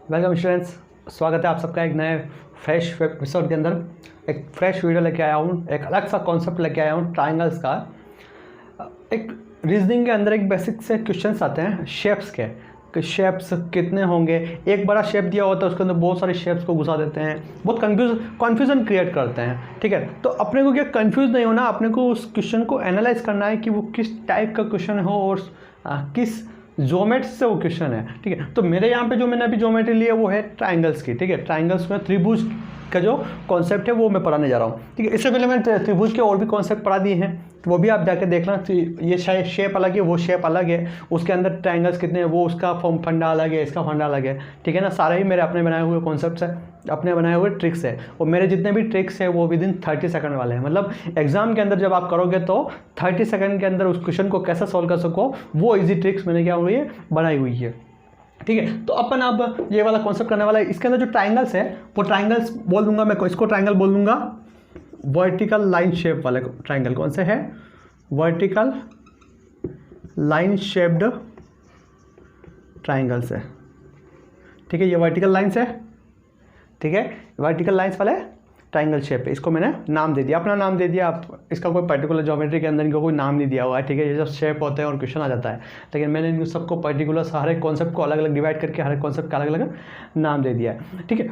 Welcome students, स्वागत है आप सबका एक नए फ्रेश एपिसोड के अंदर। एक फ्रेश वीडियो लेके आया हूँ, एक अलग सा कॉन्सेप्ट लेके आया हूँ ट्राइंगल्स का। एक रीजनिंग के अंदर एक बेसिक से क्वेश्चंस आते हैं शेप्स के, कि शेप्स कितने होंगे। एक बड़ा शेप दिया होता है, उसके अंदर बहुत सारे शेप्स को घुसा देते हैं, बहुत कन्फ्यूजन क्रिएट करते हैं। ठीक है, तो अपने को क्या कंफ्यूज नहीं होना, अपने को उस क्वेश्चन को एनालाइज करना है कि वो किस टाइप का क्वेश्चन हो और किस ज्योमेट्री से वो क्वेश्चन है। ठीक है, तो मेरे यहाँ पे जो मैंने अभी ज्योमेट्री ली है वो है ट्राइंगल्स की। ठीक है, ट्राइंगल्स में त्रिभुज का जो कॉन्सेप्ट है वो मैं पढ़ाने जा रहा हूँ। ठीक है, इससे पहले मैंने त्रिभुज के और भी कॉन्सेप्ट पढ़ा दिए हैं, तो वो भी आप जाके देखना। तो ये शायद शेप अलग है, वो शेप अलग है, उसके अंदर ट्राइंगल्स कितने हैं वो उसका फंडा अलग है, इसका फंडा अलग है। ठीक है ना, सारे ही मेरे अपने बनाए हुए कॉन्सेप्ट्स है, अपने बनाए हुए ट्रिक्स है, और मेरे जितने भी ट्रिक्स है वो विद इन 30 सेकंड वाले हैं। मतलब एग्जाम के अंदर जब आप करोगे तो 30 सेकंड के अंदर उस क्वेश्चन को कैसे सॉल्व कर सको, वो इजी ट्रिक्स मैंने क्या हुई है बनाई हुई है। ठीक है, तो अपन अब ये वाला कॉन्सेप्ट करने वाला है। इसके अंदर जो ट्राइंगल्स है वो ट्राइंगल्स बोल दूंगा मैं, इसको ट्राइंगल बोल दूंगा वर्टिकल लाइन शेप वाले ट्राइंगल। कौन से है? वर्टिकल लाइन शेप्ड ट्राइंगल्स है। ठीक है, ये वर्टिकल लाइन्स है। ठीक है, वर्टिकल लाइन्स वाले ट्राइंगल शेप है। इसको मैंने नाम दे दिया, अपना नाम दे दिया। आप इसका कोई पर्टिकुलर ज्योमेट्री के अंदर इनको कोई नाम नहीं दिया हुआ है। ठीक है, ये जब शेप होते हैं और क्वेश्चन आ जाता है, लेकिन मैंने इन सबको पर्टिकुलर हर एक कॉन्सेप्ट को अलग अलग डिवाइड करके हर एक कॉन्सेप्ट का अलग अलग नाम दे दिया है। ठीक है,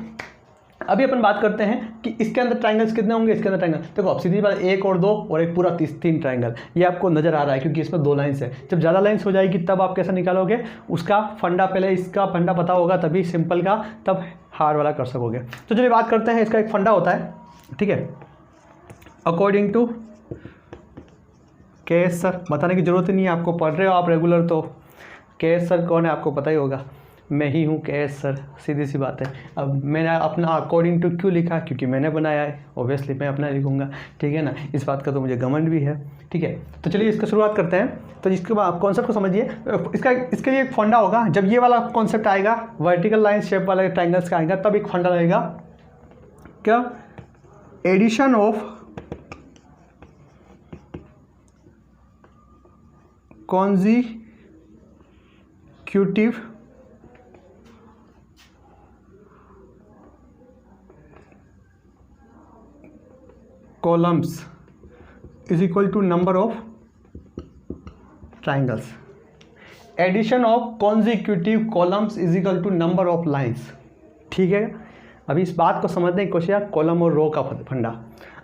अभी अपन बात करते हैं कि इसके अंदर ट्राइंगल्स कितने होंगे। इसके अंदर ट्राइंगल देखो, अब सीधी बात, एक और दो और एक पूरा 3 ट्राइंगल, ये आपको नजर आ रहा है क्योंकि इसमें 2 लाइन्स है। जब ज़्यादा लाइन्स हो जाएगी तब आप कैसे निकालोगे उसका फंडा, पहले इसका फंडा पता होगा तभी सिंपल का, तब हार्ड वाला कर सकोगे। तो चलिए बात करते हैं, इसका एक फंडा होता है। ठीक है, अकॉर्डिंग टू KS सर, बताने की जरूरत ही नहीं है, आपको पढ़ रहे हो आप रेगुलर, तो KS सर कौन है आपको पता ही होगा, मैं ही हूँ KS सर, सीधी सी बात है। अब मैंने अपना अकॉर्डिंग टू क्यों लिखा, क्योंकि मैंने बनाया है, ऑब्वियसली मैं अपना लिखूँगा। ठीक है ना, इस बात का तो मुझे घमंड भी है। ठीक है, तो चलिए इसका शुरुआत करते हैं। तो इसके बाद कॉन्सेप्ट को समझिए। इसके लिए एक फंडा होगा। जब ये वाला कॉन्सेप्ट आएगा, वर्टिकल लाइन शेप वाला ट्राइंगल्स का आएगा, तब एक फंडा लगेगा क्या? Addition of consecutive columns is equal to number of triangles. Addition of consecutive columns is equal to number of lines. ठीक है, अभी इस बात को समझने की कोशिश है, कॉलम और रो का फंडा।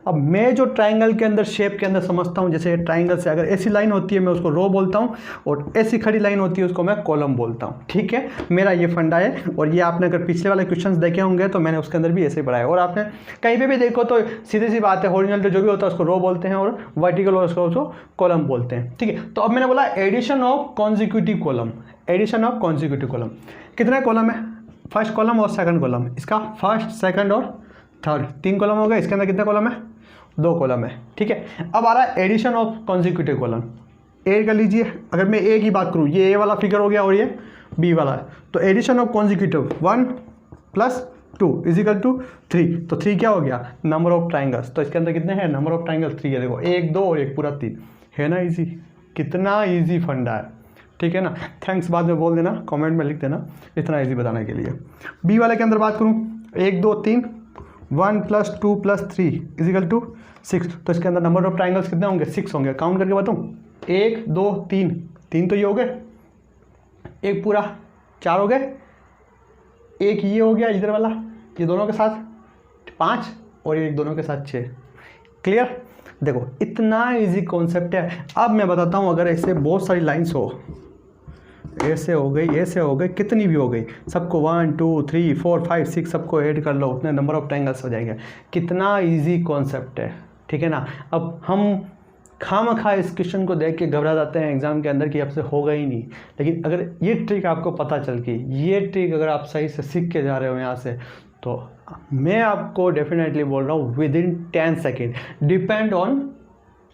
अब मैं जो ट्राइंगल के अंदर शेप के अंदर समझता हूँ, जैसे ट्राइंगल से अगर ऐसी लाइन होती है मैं उसको रो बोलता हूँ, और ऐसी खड़ी लाइन होती है उसको मैं कॉलम बोलता हूँ। ठीक है, मेरा ये फंडा है। और ये आपने अगर पिछले वाले क्वेश्चंस देखे होंगे तो मैंने उसके अंदर भी ऐसे ही पढ़ाया, और आपने कहीं पे भी देखो तो सीधी सी बात है, हॉरिजॉन्टल जो भी होता है उसको रो बोलते हैं और वर्टिकल और उसको कॉलम बोलते हैं। ठीक है, तो अब मैंने बोला addition of consecutive column. Addition of consecutive column, कितना कॉलम है? फर्स्ट कॉलम और सेकंड कॉलम, इसका फर्स्ट सेकंड और थर्ड 3 कॉलम हो गए। इसके अंदर कितने कॉलम है? 2 कॉलम है। ठीक है, अब आ रहा है एडिशन ऑफ कॉन्जिक्यूटिव कॉलम। ए कर लीजिए, अगर मैं ए की बात करूँ, ये ए वाला फिगर हो गया और ये बी वाला है, तो एडिशन ऑफ कॉन्जिक्यूटिव 1 + 2 = 3। तो 3 क्या हो गया? Number of triangles. तो इसके अंदर कितने हैं? नंबर ऑफ ट्राइंगल 3 है। देखो 1 2 और 1 पूरा 3 है ना। ईजी, कितना ईजी फंडा है। ठीक है ना, थैंक्स बाद में बोल देना, कमेंट में लिख देना, इतना इजी बताने के लिए। बी वाले के अंदर बात करूँ, 1 2 3 1 + 2 + 3 = 6। तो इसके अंदर नंबर ऑफ ट्राइंगल्स कितने होंगे? 6 होंगे। काउंट करके बताऊँ, 1 2 3 तो ये हो गए, एक पूरा 4 हो गए, एक ये हो गया इधर वाला, ये दोनों के साथ 5 और एक दोनों के साथ 6। क्लियर? देखो इतना इजी कॉन्सेप्ट है। अब मैं बताता हूँ, अगर ऐसे बहुत सारी लाइन्स हो, ऐसे हो गई, ऐसे हो गई, कितनी भी हो गई, सबको 1 2 3 4 5 6 सबको ऐड कर लो, उतने नंबर ऑफ ट्राइंगल्स हो जाएंगे। कितना इजी कॉन्सेप्ट है। ठीक है ना, अब हम खामखा इस क्वेश्चन को देख के घबरा जाते हैं एग्जाम के अंदर कि आपसे होगा ही नहीं, लेकिन अगर ये ट्रिक आपको पता चल गई, ये ट्रिक अगर आप सही से सीख के जा रहे हो यहाँ से, तो मैं आपको डेफिनेटली बोल रहा हूँ with in 10 second, depend on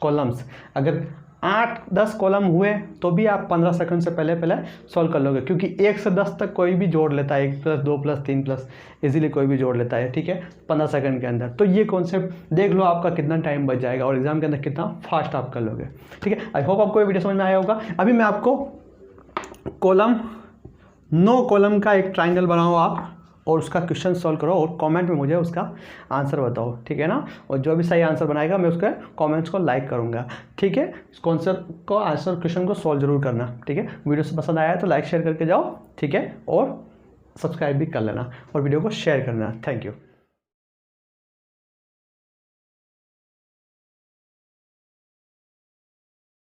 columns. अगर 8-10 कॉलम हुए तो भी आप 15 सेकंड से पहले सॉल्व कर लोगे, क्योंकि 1 से 10 तक कोई भी जोड़ लेता है, 1 + 2 + 3 + इजीली कोई भी जोड़ लेता है। ठीक है, 15 सेकंड के अंदर। तो ये कॉन्सेप्ट देख लो, आपका कितना टाइम बच जाएगा और एग्जाम के अंदर कितना फास्ट आप कर लोगे। ठीक है, आई होप आपको ये वीडियो समझ में आया होगा। अभी मैं आपको कॉलम 9 कॉलम का एक ट्राइंगल बनाओ आप और उसका क्वेश्चन सॉल्व करो और कमेंट में मुझे उसका आंसर बताओ, ठीक है ना। और जो भी सही आंसर बनाएगा मैं उसके कमेंट्स को लाइक करूँगा, ठीक है। इस कॉन्सेप्ट को आंसर क्वेश्चन को सॉल्व जरूर करना, ठीक है। वीडियो से पसंद आया है तो लाइक शेयर करके जाओ, ठीक है, और सब्सक्राइब भी कर लेना और वीडियो को शेयर करना। Thank you.